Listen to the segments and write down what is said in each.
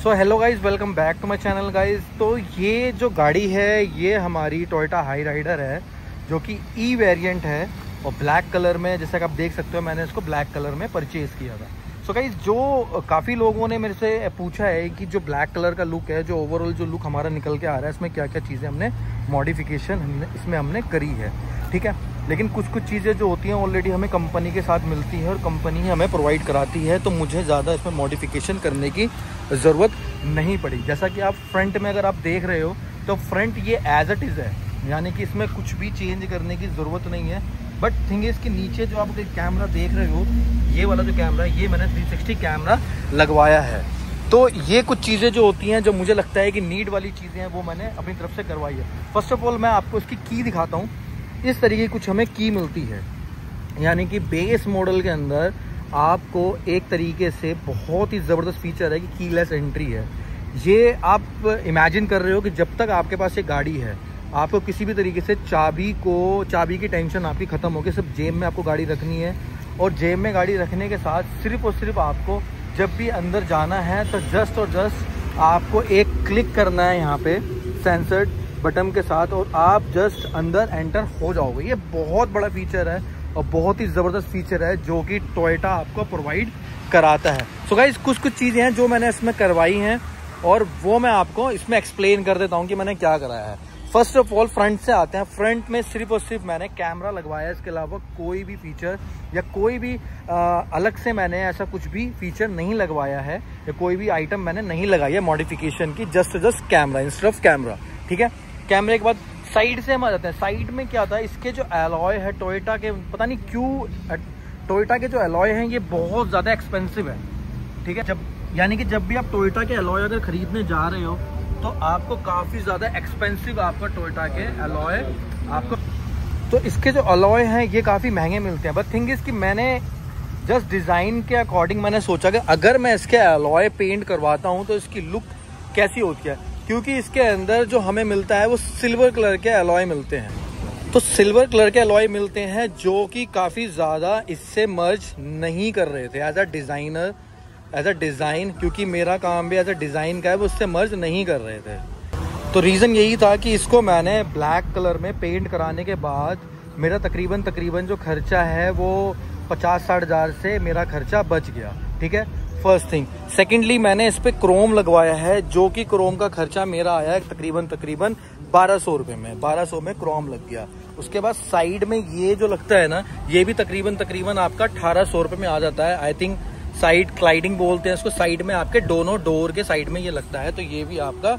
So hello guys, welcome back to my channel guys. तो ये जो गाड़ी है ये हमारी टोयोटा हाई राइडर है जो कि ई वेरिएंट है और ब्लैक कलर में, जैसा कि आप देख सकते हो मैंने इसको ब्लैक कलर में परचेज़ किया था। सो गाइज जो काफ़ी लोगों ने मेरे से पूछा है कि जो ब्लैक कलर का लुक है, जो ओवरऑल जो लुक हमारा निकल के आ रहा है, इसमें क्या क्या चीज़ें हमने मॉडिफिकेशन इसमें हमने करी है, ठीक है। लेकिन कुछ चीज़ें जो होती हैं ऑलरेडी हमें कंपनी के साथ मिलती है और कंपनी ही हमें प्रोवाइड कराती है, तो मुझे ज़्यादा इसमें मॉडिफिकेशन करने की ज़रूरत नहीं पड़ी। जैसा कि आप फ्रंट में अगर आप देख रहे हो तो फ्रंट ये एज इट इज़ है, यानी कि इसमें कुछ भी चेंज करने की ज़रूरत नहीं है। बट थिंग है इसके नीचे जो आप कैमरा देख रहे हो, ये वाला जो कैमरा है ये मैंने 360 कैमरा लगवाया है। तो ये कुछ चीज़ें जो होती हैं जो मुझे लगता है कि नीड वाली चीज़ें हैं वो मैंने अपनी तरफ से करवाई है। फर्स्ट ऑफ ऑल मैं आपको इसकी की दिखाता हूँ। इस तरीके की कुछ हमें की मिलती है, यानी कि बेस मॉडल के अंदर आपको एक तरीके से बहुत ही ज़बरदस्त फीचर है कि कीलेस एंट्री है। ये आप इमेजिन कर रहे हो कि जब तक आपके पास ये गाड़ी है आपको किसी भी तरीके से चाबी की टेंशन आपकी ख़त्म होगी। सिर्फ जेब में आपको गाड़ी रखनी है और जेब में गाड़ी रखने के साथ सिर्फ और सिर्फ आपको जब भी अंदर जाना है तो जस्ट और जस्ट आपको एक क्लिक करना है यहाँ पे सेंसर्ड बटन के साथ और आप जस्ट अंदर एंटर हो जाओगे। ये बहुत बड़ा फीचर है और बहुत ही ज़बरदस्त फीचर है जो कि टोयोटा आपको प्रोवाइड कराता है। सो गाइस कुछ चीज़ें हैं जो मैंने इसमें करवाई हैं और वो मैं आपको इसमें एक्सप्लेन कर देता हूँ कि मैंने क्या कराया है। फर्स्ट ऑफ ऑल फ्रंट से आते हैं। फ्रंट में सिर्फ और सिर्फ मैंने कैमरा लगवाया, इसके अलावा कोई भी फीचर या कोई भी अलग से मैंने ऐसा कुछ भी फीचर नहीं लगवाया है या कोई भी आइटम मैंने नहीं लगाई है मॉडिफिकेशन की। Just camera instead of camera, ठीक है। कैमरे के बाद साइड से हम आ जाते हैं। साइड में क्या था, इसके जो एलॉय है टोयोटा के, पता नहीं क्यों टोयोटा के जो एलॉय हैं ये बहुत ज़्यादा एक्सपेंसिव है, ठीक है। यानी कि जब भी आप टोयोटा के एलॉय अगर खरीदने जा रहे हो तो आपको काफ़ी ज़्यादा एक्सपेंसिव आपका टोयोटा के एलॉय आपको, तो इसके जो एलॉय हैं ये काफ़ी महंगे मिलते हैं। बट थिंग इज़ कि मैंने जस्ट डिज़ाइन के अकॉर्डिंग मैंने सोचा कि अगर मैं इसके एलॉय पेंट करवाता हूँ तो इसकी लुक कैसी होती है, क्योंकि इसके अंदर जो हमें मिलता है वो सिल्वर कलर के एलॉय मिलते हैं। तो सिल्वर कलर के एलॉय मिलते हैं जो कि काफ़ी ज़्यादा इससे मर्ज नहीं कर रहे थे एज अ डिज़ाइन, क्योंकि मेरा काम भी एज अ डिज़ाइन का है, वो उससे मर्ज नहीं कर रहे थे। तो रीज़न यही था कि इसको मैंने ब्लैक कलर में पेंट कराने के बाद मेरा तकरीबन जो खर्चा है वो 50-60 हज़ार से मेरा खर्चा बच गया, ठीक है। First thing. सेकेंडली मैंने इस पर क्रोम लगवाया है जो कि क्रोम का खर्चा मेरा आया है तकरीबन 1200 रुपये में, 1200 में क्रोम लग गया। उसके बाद साइड में ये जो लगता है ना, ये भी तकरीबन आपका 1800 रुपये में आ जाता है। आई थिंक साइड क्लाइडिंग बोलते हैं इसको। साइड में आपके दोनों डोर के साइड में ये लगता है, तो ये भी आपका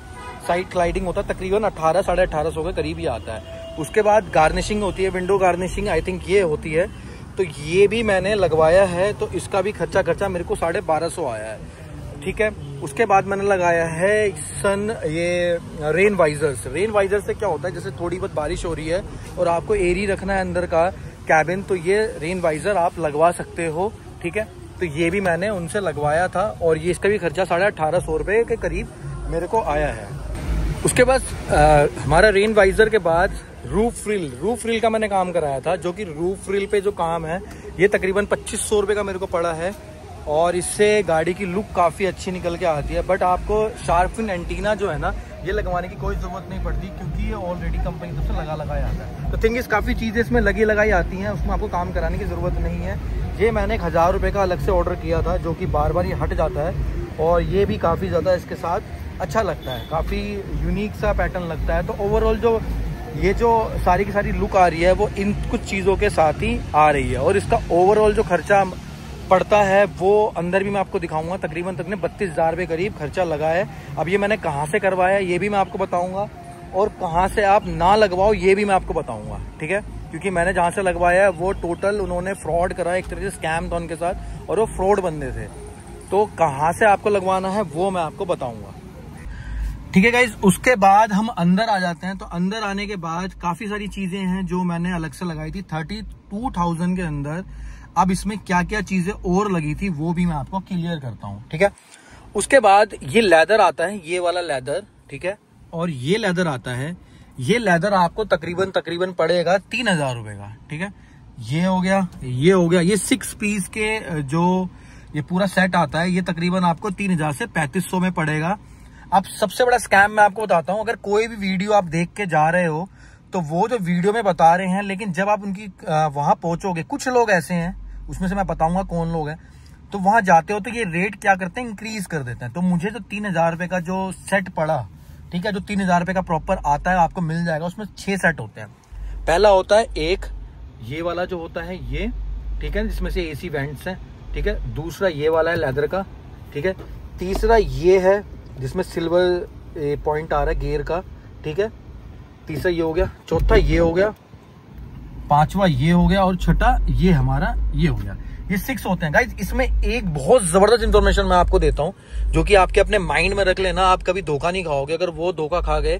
साइड क्लाइडिंग होता है, तकरीबन 1800-1850 के करीब ही आता है। उसके बाद गार्निशिंग होती है, विंडो गार्निशिंग आई थिंक ये होती है, तो ये भी मैंने लगवाया है, तो इसका भी खर्चा मेरे को 1250 आया है, ठीक है। उसके बाद मैंने लगाया है ये रेन वाइजर्स। रेन वाइजर से क्या होता है, जैसे थोड़ी बहुत बारिश हो रही है और आपको एरी रखना है अंदर का कैबिन, तो ये रेन वाइजर आप लगवा सकते हो, ठीक है। तो ये भी मैंने उनसे लगवाया था और ये इसका भी खर्चा 1850 रुपये के करीब मेरे को आया है। उसके बाद हमारा रेन वाइजर के बाद रूफ रिल का मैंने काम कराया था, जो कि रूफ रिल पे जो काम है ये तकरीबन 2500 रुपये का मेरे को पड़ा है और इससे गाड़ी की लुक काफ़ी अच्छी निकल के आती है। बट आपको शार्क फिन एंटीना जो है ना ये लगवाने की कोई ज़रूरत नहीं पड़ती, क्योंकि ये ऑलरेडी कंपनी तरफ से लगाया आता है। तो थिंग इस काफ़ी चीज़ें इसमें लगाई आती हैं, उसमें आपको काम कराने की ज़रूरत नहीं है। ये मैंने 1000 रुपये का अलग से ऑर्डर किया था जो कि बार ये हट जाता है और ये भी काफ़ी ज़्यादा इसके साथ अच्छा लगता है, काफ़ी यूनिक सा पैटर्न लगता है। तो ओवरऑल जो सारी की सारी लुक आ रही है वो इन कुछ चीज़ों के साथ ही आ रही है और इसका ओवरऑल जो खर्चा पड़ता है वो अंदर भी मैं आपको दिखाऊंगा। तकरीबन 32 हज़ार रुपये करीब खर्चा लगा है। अब ये मैंने कहाँ से करवाया है ये भी मैं आपको बताऊंगा और कहाँ से आप ना लगवाओ ये भी मैं आपको बताऊंगा, ठीक है। क्योंकि मैंने जहाँ से लगवाया है वो टोटल उन्होंने फ्रॉड करा, एक तरह से स्कैम था उनके साथ और वो फ्रॉड बंदे थे। तो कहाँ से आपको लगवाना है वो मैं आपको बताऊंगा, ठीक है गाइज। उसके बाद हम अंदर आ जाते हैं। तो अंदर आने के बाद काफ़ी सारी चीज़ें हैं जो मैंने अलग से लगाई थी 32,000 के अंदर। अब इसमें क्या क्या चीज़ें और लगी थी वो भी मैं आपको क्लियर करता हूँ, ठीक है। उसके बाद ये लेदर आता है, ये वाला लेदर, ठीक है। और ये लेदर आता है, ये लेदर आपको तकरीबन पड़ेगा 3000 रुपये का, ठीक है। ये हो गया, ये 6 पीस के जो ये पूरा सेट आता है, ये तकरीबन आपको 3000 से 3500 में पड़ेगा। अब सबसे बड़ा स्कैम मैं आपको बताता हूँ, अगर कोई भी वीडियो आप देख के जा रहे हो तो वो जो वीडियो में बता रहे हैं, लेकिन जब आप उनकी वहां पहुंचोगे, कुछ लोग ऐसे हैं, उसमें से मैं बताऊंगा कौन लोग हैं, तो वहां जाते हो तो ये रेट क्या करते हैं, इंक्रीज कर देते हैं। तो मुझे जो 3000 रुपए का जो सेट पड़ा, ठीक है, जो 3000 रुपए का प्रॉपर आता है आपको मिल जाएगा, उसमें 6 सेट होते हैं। पहला होता है एक ये वाला जो होता है ये, ठीक है, जिसमें से एसी वेंट्स हैं, ठीक है। दूसरा ये वाला है लेदर का, ठीक है। तीसरा ये है जिसमें सिल्वर पॉइंट आ रहा है गियर का, ठीक है। तीसरा ये हो गया, चौथा ये हो गया, पांचवा ये हो गया और छठा ये हमारा ये हो गया। ये 6 होते हैं गाइज। इसमें एक बहुत जबरदस्त इंफॉर्मेशन मैं आपको देता हूं, जो कि आपके अपने माइंड में रख लेना, आप कभी धोखा नहीं खाओगे। अगर वो धोखा खा गए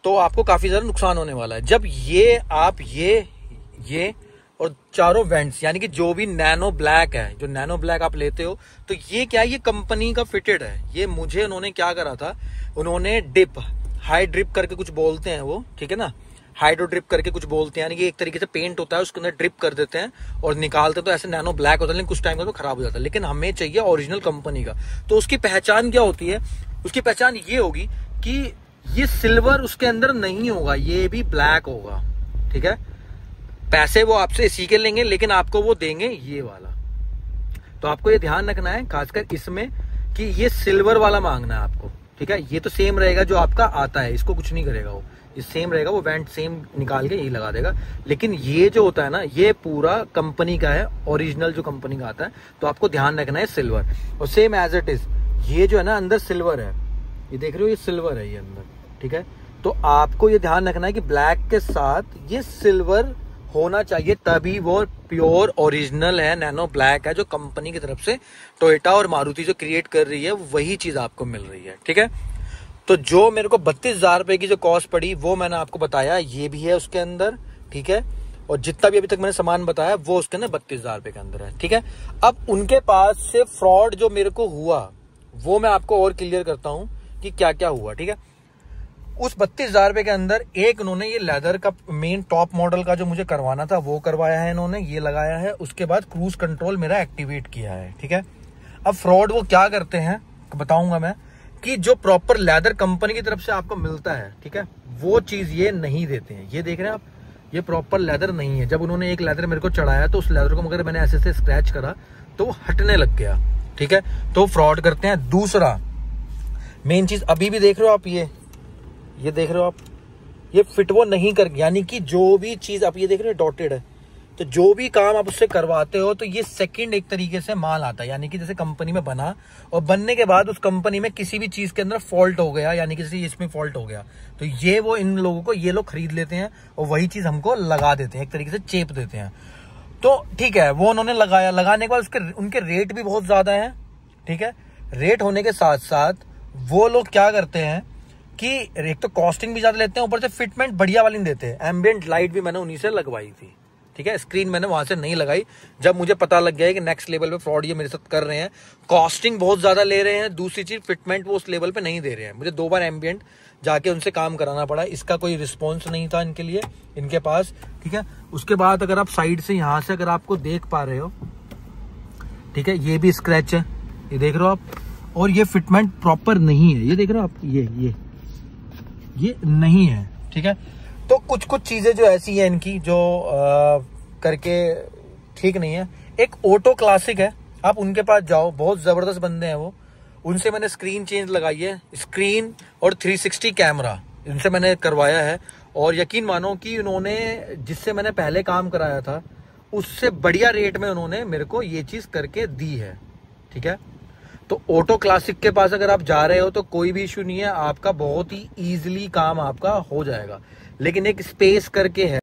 तो आपको काफी ज्यादा नुकसान होने वाला है। जब ये आप ये और चारों वेंट्स, यानी कि जो भी नैनो ब्लैक है, जो नैनो ब्लैक आप लेते हो, तो ये क्या है, ये कंपनी का फिटेड है। ये मुझे उन्होंने क्या करा था, उन्होंने डिप हाई ड्रिप करके कुछ बोलते हैं वो, ठीक है ना, हाइड्रो ड्रिप करके कुछ बोलते हैं, यानी कि एक तरीके से पेंट होता है, उसके अंदर ड्रिप कर देते हैं और निकालते तो ऐसे नैनो ब्लैक होता है, लेकिन कुछ टाइम का तो खराब हो जाता है। लेकिन हमें चाहिए ओरिजिनल कंपनी का। तो उसकी पहचान क्या होती है, उसकी पहचान ये होगी कि ये सिल्वर उसके अंदर नहीं होगा, ये भी ब्लैक होगा, ठीक है। पैसे वो आपसे इसी के लेंगे, लेकिन आपको वो देंगे ये वाला। तो आपको ये ध्यान रखना है खासकर इसमें कि ये सिल्वर वाला मांगना है आपको, ठीक है। ये तो सेम रहेगा जो आपका आता है, इसको कुछ नहीं करेगा वो, ये सेम रहेगा, वो वेंट सेम निकाल के यही लगा देगा। लेकिन ये जो होता है ना, ये पूरा कंपनी का है, ओरिजिनल जो कंपनी का आता है। तो आपको ध्यान रखना है सिल्वर, और सेम एज इट इज ये जो है ना अंदर सिल्वर है, ये देख रहे हो, ये सिल्वर है ये अंदर, ठीक है। तो आपको ये ध्यान रखना है कि ब्लैक के साथ ये सिल्वर होना चाहिए, तभी वो प्योर ओरिजिनल है, नैनो ब्लैक है, जो कंपनी की तरफ से टोयोटा और मारुति जो क्रिएट कर रही है, वही चीज आपको मिल रही है, ठीक है। तो जो मेरे को 32,000 रुपए की जो कॉस्ट पड़ी वो मैंने आपको बताया, ये भी है उसके अंदर, ठीक है। और जितना भी अभी तक मैंने सामान बताया वो उसके अंदर 32,000 रुपए के अंदर है, ठीक है। अब उनके पास से फ्रॉड जो मेरे को हुआ वो मैं आपको और क्लियर करता हूं कि क्या क्या हुआ, ठीक है। उस 32,000 रुपए के अंदर एक उन्होंने ये लेदर का मेन टॉप मॉडल का जो मुझे करवाना था वो करवाया है इन्होंने, ये लगाया है। उसके बाद क्रूज कंट्रोल मेरा एक्टिवेट किया है, ठीक है। अब फ्रॉड वो क्या करते हैं बताऊंगा मैं, कि जो प्रॉपर लेदर कंपनी की तरफ से आपको मिलता है, ठीक है, वो चीज ये नहीं देते हैं। ये देख रहे हैं आप, ये प्रॉपर लेदर नहीं है। जब उन्होंने एक लेदर मेरे को चढ़ाया तो उस लेदर को मगर मैंने ऐसे स्क्रैच करा तो वो हटने लग गया, ठीक है। तो फ्रॉड करते हैं। दूसरा मेन चीज अभी भी देख रहे हो आप, ये देख रहे हो आप, ये फिट वो नहीं कर, यानी कि जो भी चीज आप ये देख रहे हो डॉटेड है, तो जो भी काम आप उससे करवाते हो तो ये सेकंड एक तरीके से माल आता है। यानी कि जैसे कंपनी में बना और बनने के बाद उस कंपनी में किसी भी चीज के अंदर फॉल्ट हो गया, यानी कि जैसे इसमें फॉल्ट हो गया, तो ये वो इन लोगों को, ये लोग खरीद लेते हैं और वही चीज हमको लगा देते हैं, एक तरीके से चेप देते हैं। तो ठीक है, वो उन्होंने लगाया, लगाने के बाद उनके रेट भी बहुत ज्यादा है, ठीक है। रेट होने के साथ साथ वो लोग क्या करते हैं कि एक तो कॉस्टिंग भी ज्यादा लेते हैं, ऊपर से फिटमेंट बढ़िया वाली नहीं देते। एम्बिएंट लाइट भी मैंने उन्हीं से लगवाई थी, ठीक है। स्क्रीन मैंने वहां से नहीं लगाई, जब मुझे पता लग गया है कि नेक्स्ट लेवल पे फ्रॉड ये मेरे साथ कर रहे हैं, कॉस्टिंग बहुत ज्यादा ले रहे हैं। दूसरी चीज फिटमेंट वो उस लेवल पे नहीं दे रहे हैं। मुझे 2 बार एम्बिएंट जाके उनसे काम कराना पड़ा, इसका कोई रिस्पॉन्स नहीं था इनके लिए, इनके पास, ठीक है। उसके बाद अगर आप साइड से यहाँ से अगर आपको देख पा रहे हो, ठीक है, ये भी स्क्रैच है, ये देख रहे हो आप, और ये फिटमेंट प्रॉपर नहीं है, ये देख रहे हो आप, ये नहीं है, ठीक है। तो कुछ कुछ चीजें जो ऐसी है इनकी जो करके ठीक नहीं है। एक ऑटो क्लासिक है, आप उनके पास जाओ, बहुत जबरदस्त बंदे हैं वो, उनसे मैंने स्क्रीन चेंज लगाई है, स्क्रीन और 360 कैमरा इनसे मैंने करवाया है। और यकीन मानो कि उन्होंने जिससे मैंने पहले काम कराया था उससे बढ़िया रेट में उन्होंने मेरे को ये चीज करके दी है, ठीक है। तो ऑटो क्लासिक के पास अगर आप जा रहे हो तो कोई भी इशू नहीं है, आपका बहुत ही इजीली काम आपका हो जाएगा। लेकिन एक स्पेस करके है,